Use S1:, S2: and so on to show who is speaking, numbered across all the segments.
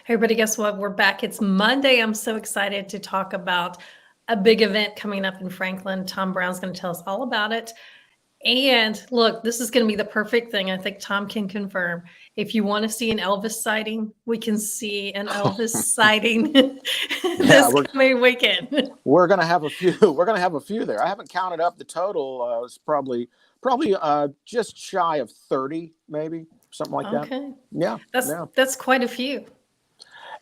S1: Everybody, guess what? We're back. It's Monday. I'm so excited to talk about a big event coming up in Franklin. Tom Brown's going to tell us all about it. And look, this is going to be the perfect thing. I think Tom can confirm. If you want to see an Elvis sighting, we can see an Elvis sighting
S2: Yeah,
S1: this coming weekend.
S2: we're gonna have a few. We're gonna have a few there. I haven't counted up the total. It's probably just shy of 30, maybe something like that.
S1: Okay.
S2: Yeah,
S1: That's
S2: yeah.
S1: that's quite a few.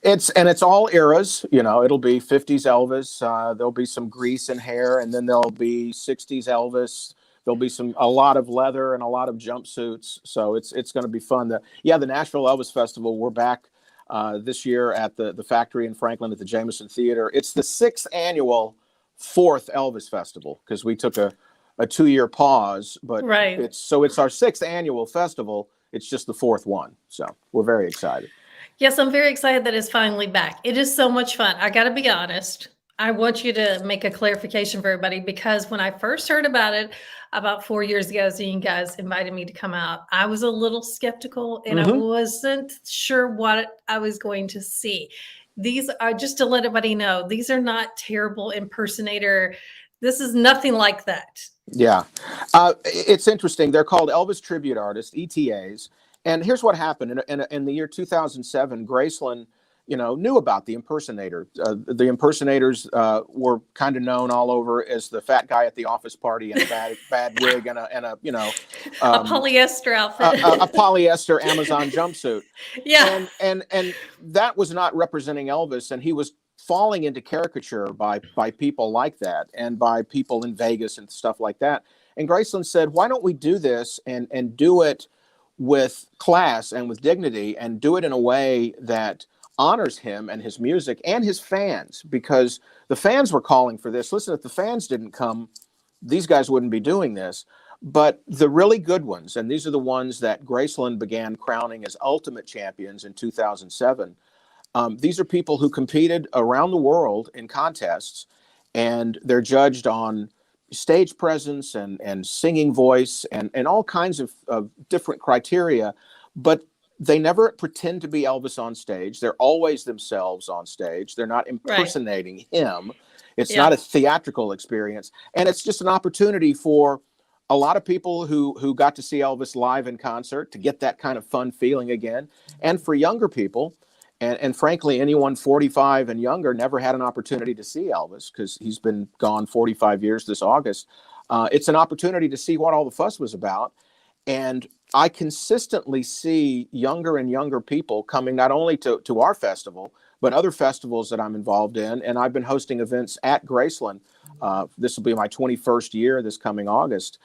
S2: It's all eras. It'll be 50s Elvis. There'll be some grease and hair, and then there'll be 60s Elvis. There'll be a lot of leather and a lot of jumpsuits. So it's going to be fun. The Nashville Elvis Festival. We're back this year at the factory in Franklin at the Jameson Theater. It's the sixth annual fourth Elvis Festival because we took a 2-year pause, but
S1: Right.
S2: it's our sixth annual festival. It's just the fourth one. So we're very excited.
S1: Yes, I'm very excited that it's finally back. It is so much fun. I got to be honest. I want you to make a clarification for everybody because when I first heard about it about 4 years ago, as you guys invited me to come out, I was a little skeptical and I
S2: Mm-hmm.
S1: wasn't sure what I was going to see. These are just to let everybody know, these are not terrible impersonator. This is nothing like that.
S2: Yeah. It's interesting. They're called Elvis tribute artists, ETAs. And here's what happened. In the year 2007, Graceland, knew about the impersonator. The impersonators were kind of known all over as the fat guy at the office party and a bad wig and a
S1: A polyester outfit.
S2: a polyester Amazon jumpsuit.
S1: Yeah.
S2: And that was not representing Elvis, and he was falling into caricature by people like that and by people in Vegas and stuff like that. And Graceland said, why don't we do this and do it with class and with dignity and do it in a way that honors him and his music and his fans, because the fans were calling for this. Listen, if the fans didn't come, these guys wouldn't be doing this. But the really good ones, and these are the ones that Graceland began crowning as ultimate champions in 2007. These are people who competed around the world in contests, and they're judged on stage presence and singing voice and all kinds of different criteria. But they never pretend to be Elvis on stage. They're always themselves on stage. They're not
S1: Right.
S2: impersonating him. It's
S1: Yeah.
S2: not a theatrical experience. And it's just an opportunity for a lot of people who got to see Elvis live in concert to get that kind of fun feeling again. And for younger people, and frankly, anyone 45 and younger never had an opportunity to see Elvis because he's been gone 45 years this August. It's an opportunity to see what all the fuss was about. And I consistently see younger and younger people coming not only to our festival, but other festivals that I'm involved in. And I've been hosting events at Graceland. This will be my 21st year this coming August.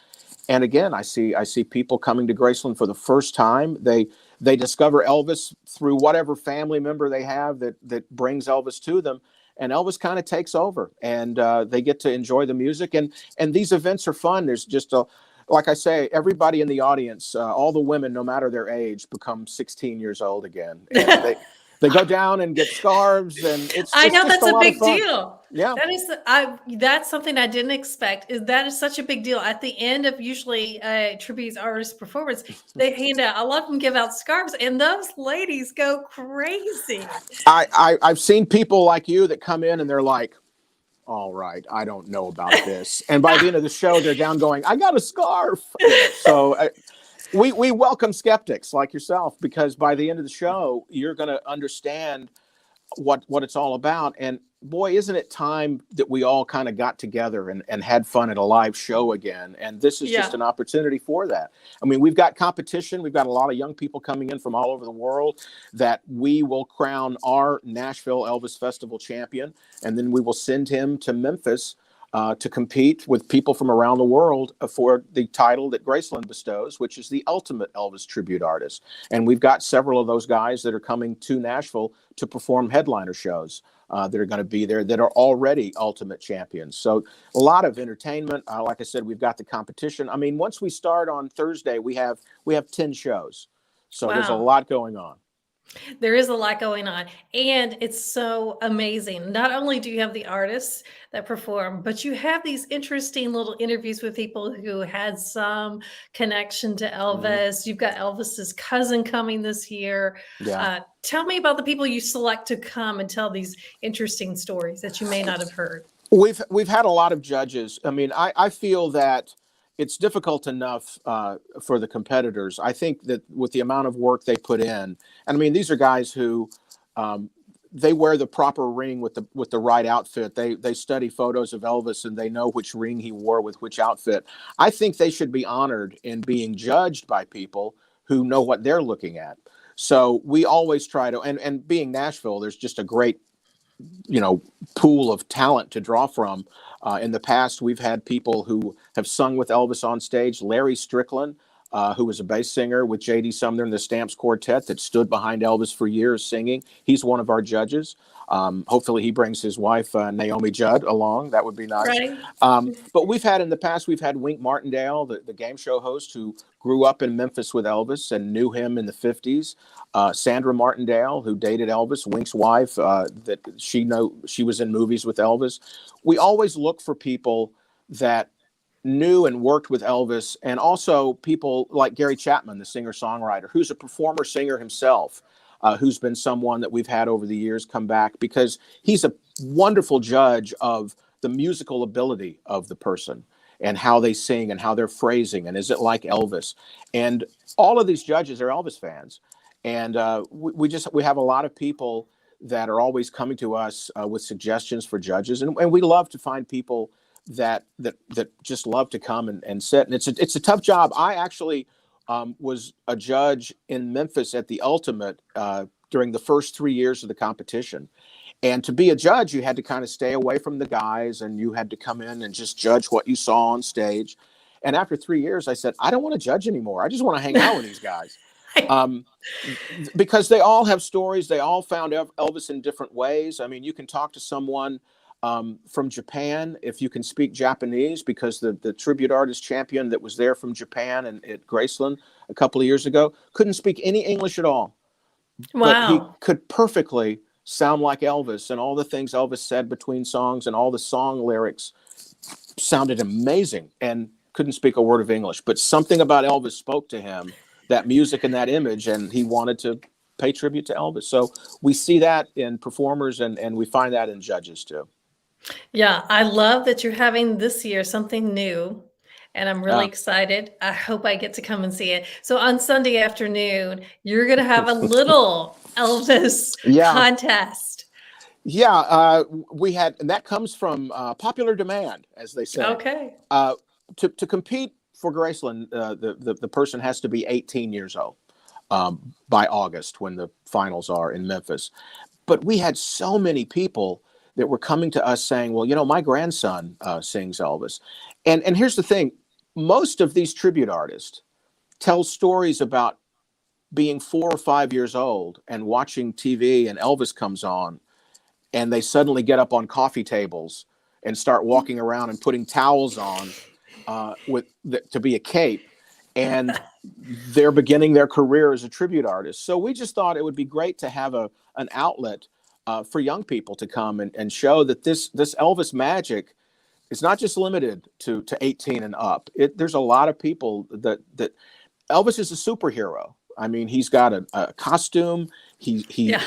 S2: And again, I see people coming to Graceland for the first time. They discover Elvis through whatever family member they have that brings Elvis to them. And Elvis kind of takes over, and they get to enjoy the music. And these events are fun. There's just like I say, everybody in the audience, all the women, no matter their age, become 16 years old again. And they go down and get scarves, and
S1: I
S2: it's
S1: know
S2: just
S1: that's
S2: a
S1: a
S2: lot of
S1: big
S2: fun.
S1: deal.
S2: Yeah.
S1: That's something I didn't expect. That is such a big deal. At the end of usually a tribute artist performance, they hand out, a lot of them give out scarves, and those ladies go crazy.
S2: I've seen people like you that come in and they're like, all right, I don't know about this. And by the end of the show, they're down going, I got a scarf. So we welcome skeptics like yourself, because by the end of the show, you're going to understand what it's all about. And boy, isn't it time that we all kind of got together and had fun at a live show again. And this is just
S1: Yeah.
S2: an opportunity for that. I mean, we've got competition. We've got a lot of young people coming in from all over the world that we will crown our Nashville Elvis Festival champion. And then we will send him to Memphis to compete with people from around the world for the title that Graceland bestows, which is the ultimate Elvis tribute artist. And we've got several of those guys that are coming to Nashville to perform headliner shows that are going to be there that are already ultimate champions. So a lot of entertainment. Like I said, we've got the competition. I mean, once we start on Thursday, we have 10 shows. So there's a
S1: Wow.
S2: lot going on.
S1: There is a lot going on, and it's so amazing. Not only do you have the artists that perform, but you have these interesting little interviews with people who had some connection to
S2: Mhm.
S1: Elvis. You've got Elvis's cousin coming this year.
S2: Yeah.
S1: Tell me about the people you select to come and tell these interesting stories that you may not have heard.
S2: We've had a lot of judges. I mean, I feel that it's difficult enough for the competitors. I think that with the amount of work they put in, and I mean, these are guys who um, they wear the proper ring with the right outfit. They study photos of Elvis and they know which ring he wore with which outfit. I think they should be honored in being judged by people who know what they're looking at. So we always try to, and being Nashville, there's just a great pool of talent to draw from. In the past, we've had people who have sung with Elvis on stage. Larry Strickland, who was a bass singer with J.D. Sumner and the Stamps Quartet that stood behind Elvis for years singing. He's one of our judges. Hopefully he brings his wife, Naomi Judd, along. That would be nice.
S1: Right?
S2: But in the past, we've had Wink Martindale, the game show host who grew up in Memphis with Elvis and knew him in the 50s. Sandra Martindale, who dated Elvis, Wink's wife, that she was in movies with Elvis. We always look for people that knew and worked with Elvis, and also people like Gary Chapman, the singer-songwriter, who's a performer singer himself, who's been someone that we've had over the years come back because he's a wonderful judge of the musical ability of the person and how they sing and how they're phrasing and is it like Elvis. And all of these judges are Elvis fans. And we have a lot of people that are always coming to us with suggestions for judges, and we love to find people that just love to come and sit. And it's a tough job. I actually was a judge in Memphis at the Ultimate during the first 3 years of the competition. And to be a judge, you had to kind of stay away from the guys, and you had to come in and just judge what you saw on stage. And after 3 years, I said, I don't want to judge anymore. I just want to hang out with these guys. Because they all have stories. They all found Elvis in different ways. I mean, you can talk to someone from Japan if you can speak Japanese, because the tribute artist champion that was there from Japan and at Graceland a couple of years ago couldn't speak any English at all. But he
S1: Wow.
S2: could perfectly sound like Elvis, and all the things Elvis said between songs and all the song lyrics sounded amazing, and couldn't speak a word of English. But something about Elvis spoke to him, that music and that image, and he wanted to pay tribute to Elvis. So we see that in performers, and we find that in judges too.
S1: Yeah, I love that you're having this year something new, and I'm really
S2: Yeah.
S1: excited. I hope I get to come and see it. So on Sunday afternoon, you're going to have a little Elvis
S2: Yeah.
S1: contest.
S2: Yeah. And that comes from popular demand, as they say.
S1: Okay.
S2: To compete for Graceland, the person has to be 18 years old by August when the finals are in Memphis. But we had so many people that were coming to us saying, well, my grandson sings Elvis. And here's the thing. Most of these tribute artists tell stories about being 4 or 5 years old and watching TV, and Elvis comes on, and they suddenly get up on coffee tables and start walking around and putting towels on to be a cape. And they're beginning their career as a tribute artist. So we just thought it would be great to have an outlet for young people to come and show that this Elvis magic is not just limited to 18 and up. There's a lot of people that Elvis is a superhero. I mean, he's got a costume.
S1: Yeah.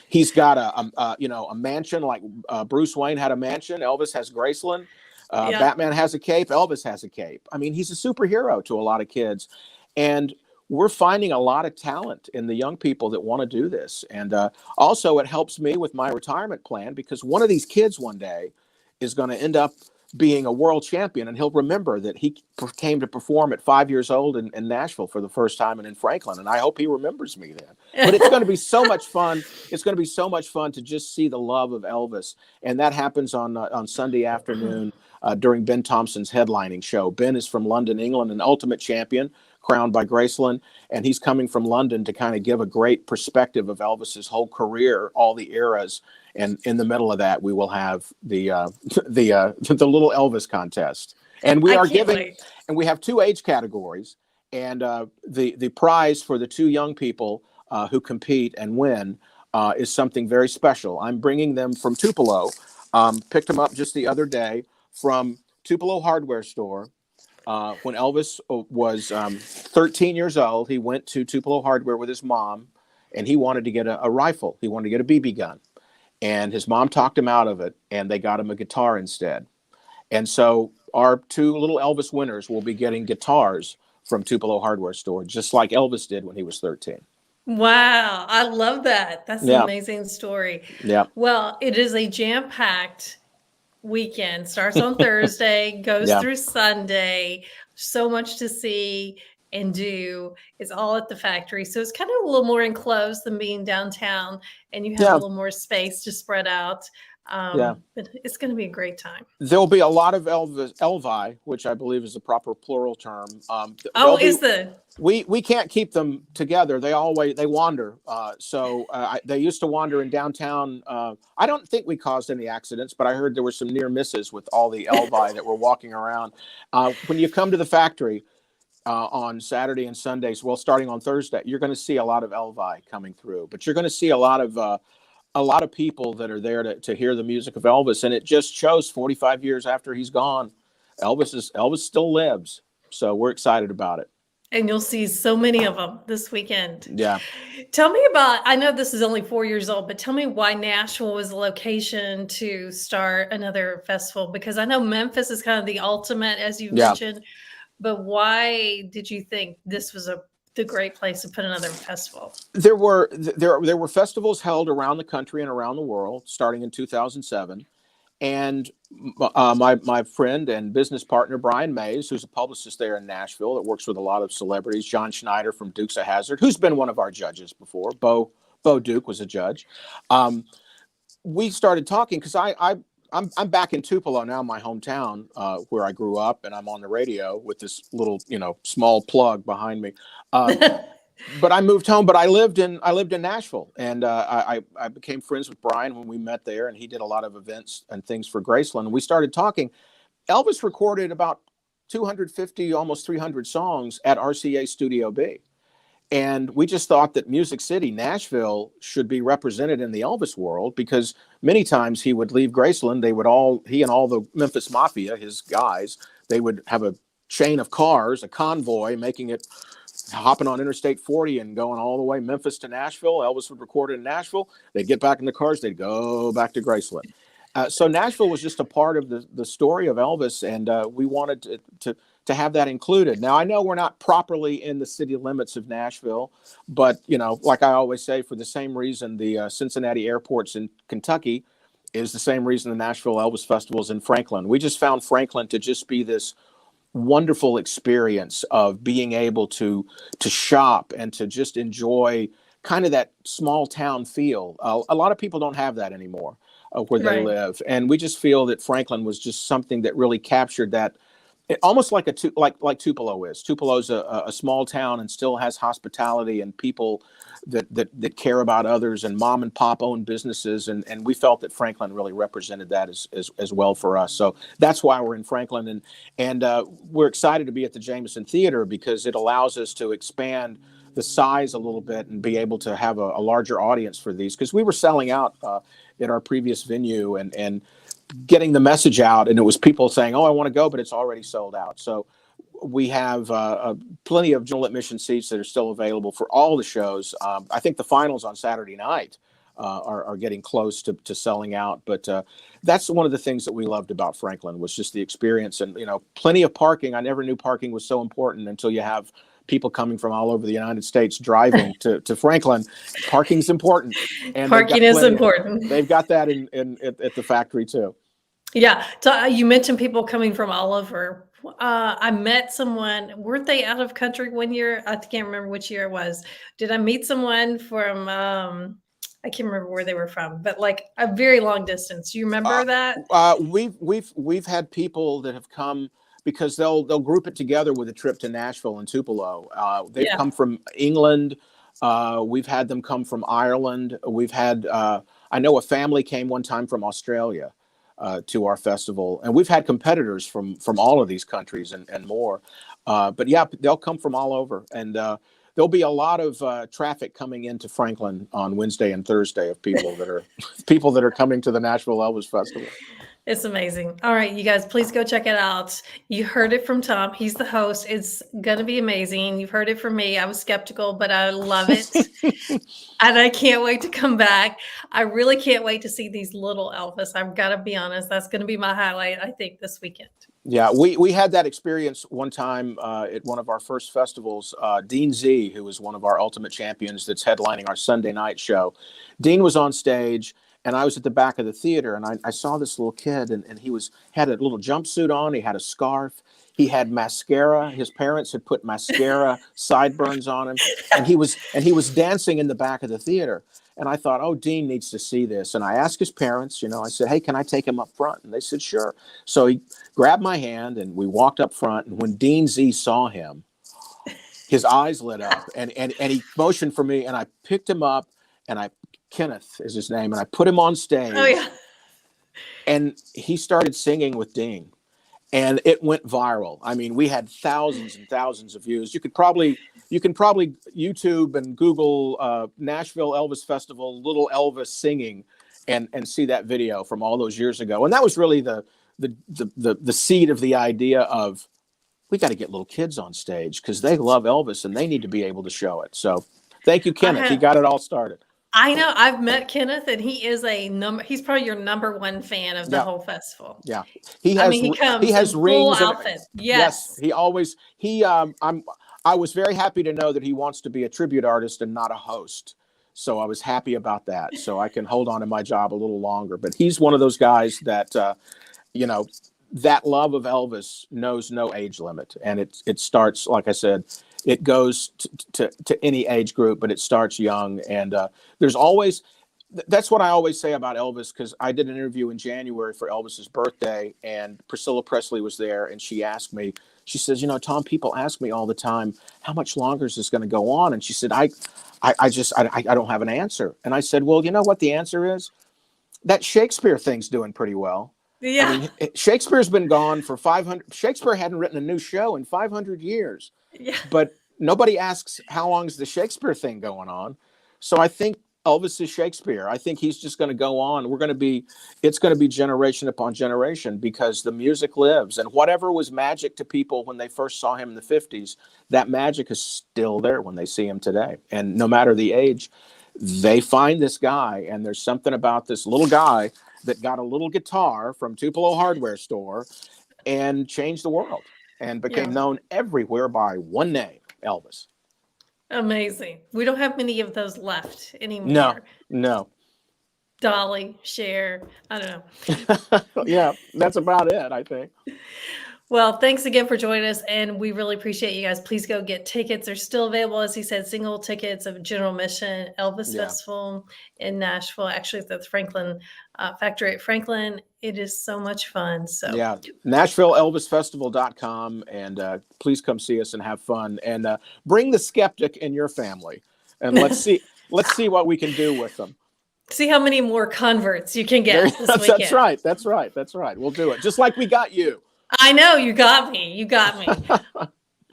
S2: He's got a mansion, like Bruce Wayne had a mansion. Elvis has Graceland.
S1: Yeah.
S2: Batman has a cape. Elvis has a cape. I mean, he's a superhero to a lot of kids. And we're finding a lot of talent in the young people that want to do this. And also it helps me with my retirement plan, because one of these kids one day is going to end up being a world champion, and he'll remember that he came to perform at 5 years old in Nashville for the first time and in Franklin. And I hope he remembers me then. But it's going to be so much fun. It's going to be so much fun to just see the love of Elvis. And that happens on Sunday afternoon during Ben Thompson's headlining show. Ben is from London, England, an ultimate champion, crowned by Graceland, and he's coming from London to kind of give a great perspective of Elvis's whole career, all the eras. And in the middle of that, we will have the little Elvis contest, and we are giving, and we have 2 age categories, and the prize for the 2 young people who compete and win is something very special. I'm bringing them from Tupelo. Picked them up just the other day from Tupelo hardware store. When Elvis was 13 years old, he went to Tupelo hardware with his mom, and he wanted to get a rifle. He wanted to get a BB gun. And his mom talked him out of it, and they got him a guitar instead. And so our two little Elvis winners will be getting guitars from Tupelo hardware store, just like Elvis did when he was 13.
S1: Wow, I love that. That's an
S2: Yeah.
S1: amazing story.
S2: Yeah.
S1: Well, it is a jam-packed weekend. Starts on Thursday, goes
S2: Yeah.
S1: through Sunday. So much to see and do. It's all at the factory. So it's kind of a little more enclosed than being downtown, and you have
S2: Yeah.
S1: a little more space to spread out.
S2: Yeah.
S1: But it's going to be a great time.
S2: There'll be a lot of Elvi, which I believe is the proper plural term. We can't keep them together. They wander. They used to wander in downtown. I don't think we caused any accidents, but I heard there were some near misses with all the Elvi that were walking around. When you come to the factory on Saturday and Sundays, well, starting on Thursday, you're going to see a lot of Elvi coming through, but you're going to see a lot of people that are there to hear the music of Elvis. And it just shows 45 years after he's gone, Elvis still lives. So we're excited about it.
S1: And you'll see so many of them this weekend.
S2: Yeah.
S1: Tell me about, I know this is only 4 years old, but tell me why Nashville was the location to start another festival, because I know Memphis is kind of the ultimate, as you mentioned, but why did you think this was the great place to put another festival?
S2: There were festivals held around the country and around the world starting in 2007. And my friend and business partner, Brian Mays, who's a publicist there in Nashville that works with a lot of celebrities, John Schneider from Dukes of Hazzard, who's been one of our judges before. Bo Duke was a judge. We started talking because I'm back in Tupelo now, my hometown, where I grew up, and I'm on the radio with this little, small plug behind me. But I moved home, but I lived in Nashville, and I became friends with Brian when we met there, and he did a lot of events and things for Graceland. And we started talking. Elvis recorded about 250, almost 300 songs at RCA Studio B. And we just thought that Music City, Nashville, should be represented in the Elvis world, because many times he would leave Graceland. He and all the Memphis Mafia, his guys, they would have a chain of cars, a convoy, hopping on Interstate 40 and going all the way Memphis to Nashville. Elvis would record it in Nashville. They'd get back in the cars. They'd go back to Graceland. So Nashville was just a part of the story of Elvis, and we wanted to have that included. Now, I know we're not properly in the city limits of Nashville, but, like I always say, for the same reason the Cincinnati airport's in Kentucky is the same reason the Nashville Elvis Festival is in Franklin. We just found Franklin to just be this wonderful experience of being able to shop and to just enjoy kind of that small town feel. A lot of people don't have that anymore where they live, and we just feel that Franklin was just something that really captured that. Almost like like Tupelo is. Tupelo's a small town and still has hospitality and people that care about others, and mom and pop owned businesses, and we felt that Franklin really represented that as well for us. So that's why we're in Franklin, and we're excited to be at the Jameson Theater, because it allows us to expand the size a little bit and be able to have a larger audience for these, because we were selling out at our previous venue and getting the message out, and it was people saying, "Oh, I want to go," but it's already sold out. So we have plenty of general admission seats that are still available for all the shows. I think the finals on Saturday night are getting close to selling out, but that's one of the things that we loved about Franklin, was just the experience, and plenty of parking. I never knew parking was so important until you have people coming from all over the United States driving to Franklin. Parking's important, and
S1: parking is important.
S2: They've got that at the factory too.
S1: Yeah. So you mentioned people coming from all over. I met someone, weren't they out of country one year? I can't remember which year it was. Did I meet someone from, I can't remember where they were from, but like a very long distance. Do you remember that?
S2: We've had people that have come because they'll group it together with a trip to Nashville and Tupelo. They've come from England. We've had them come from Ireland. We've had, I know a family came one time from Australia to our festival, and we've had competitors from all of these countries and more. But yeah, they'll come from all over, and there'll be a lot of traffic coming into Franklin on Wednesday and Thursday of people that are coming to the Nashville Elvis Festival.
S1: It's amazing. All right, you guys, please go check it out. You heard it from Tom. He's the host. It's going to be amazing. You've heard it from me. I was skeptical, but I love it. And I can't wait to come back. I really can't wait to see these little Elvis. I've got to be honest. That's going to be my highlight, I think, this weekend.
S2: Yeah, we had that experience one time at one of our first festivals. Dean Z, who was one of our Ultimate Champions that's headlining our Sunday night show. Dean was on stage, and I was at the back of the theater, and I saw this little kid, and he had a little jumpsuit on. He had a scarf. He had mascara. His parents had put mascara sideburns on him, and he was dancing in the back of the theater. And I thought, oh, Dean needs to see this. And I asked his parents, I said, hey, can I take him up front? And they said, sure. So he grabbed my hand, and we walked up front. And when Dean Z saw him, his eyes lit up, and he motioned for me, and I picked him up, and Kenneth is his name, and I put him on stage.
S1: Oh, yeah.
S2: And he started singing with Dean, and it went viral. I mean, we had thousands and thousands of views. You can probably YouTube and Google Nashville Elvis Festival, Little Elvis singing, and see that video from all those years ago. And that was really the seed of the idea of, we got to get little kids on stage because they love Elvis and they need to be able to show it. So thank you, Kenneth. He got it all started.
S1: I know. I've met Kenneth, and he is he's probably your number one fan of the whole festival.
S2: Yeah. He has rings
S1: full outfit. Yes.
S2: I was very happy to know that he wants to be a tribute artist and not a host. So I was happy about that. So I can hold on to my job a little longer. But he's one of those guys that, that love of Elvis knows no age limit. And it starts, like I said, it goes to any age group, but it starts young. And that's what I always say about Elvis, because I did an interview in January for Elvis's birthday, and Priscilla Presley was there, and she asked me, she says, Tom, people ask me all the time, how much longer is this going to go on? And she said, I don't have an answer. And I said, well, you know what the answer is? That Shakespeare thing's doing pretty well.
S1: Yeah.
S2: I mean, Shakespeare's been gone for 500. Shakespeare hadn't written a new show in 500 years. Yeah. But nobody asks, how long is the Shakespeare thing going on? So I think Elvis is Shakespeare. I think he's just going to go on. It's going to be generation upon generation, because the music lives. And whatever was magic to people when they first saw him in the 50s, that magic is still there when they see him today. And no matter the age, they find this guy, and there's something about this little guy that got a little guitar from Tupelo hardware store and changed the world and became known everywhere by one name, Elvis.
S1: Amazing. We don't have many of those left anymore.
S2: No.
S1: Dolly, Cher, I don't know.
S2: Yeah, that's about it, I think.
S1: Well, thanks again for joining us, and we really appreciate you guys. Please go get tickets. They're still available, as he said, single tickets of General Mission Elvis Festival in Nashville. Actually, it's at the Franklin factory at Franklin. It is so much fun. So
S2: yeah, NashvilleElvisFestival.com, and please come see us and have fun, and bring the skeptic in your family, and let's see what we can do with them.
S1: See how many more converts you can get this weekend.
S2: That's right. We'll do it just like we got you.
S1: I know, you got me.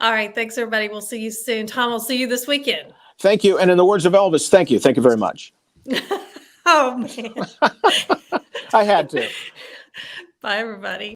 S1: All right. Thanks, everybody. We'll see you soon. Tom, I'll see you this weekend.
S2: Thank you. And in the words of Elvis, thank you. Thank you very much.
S1: Oh, man.
S2: I had to.
S1: Bye, everybody.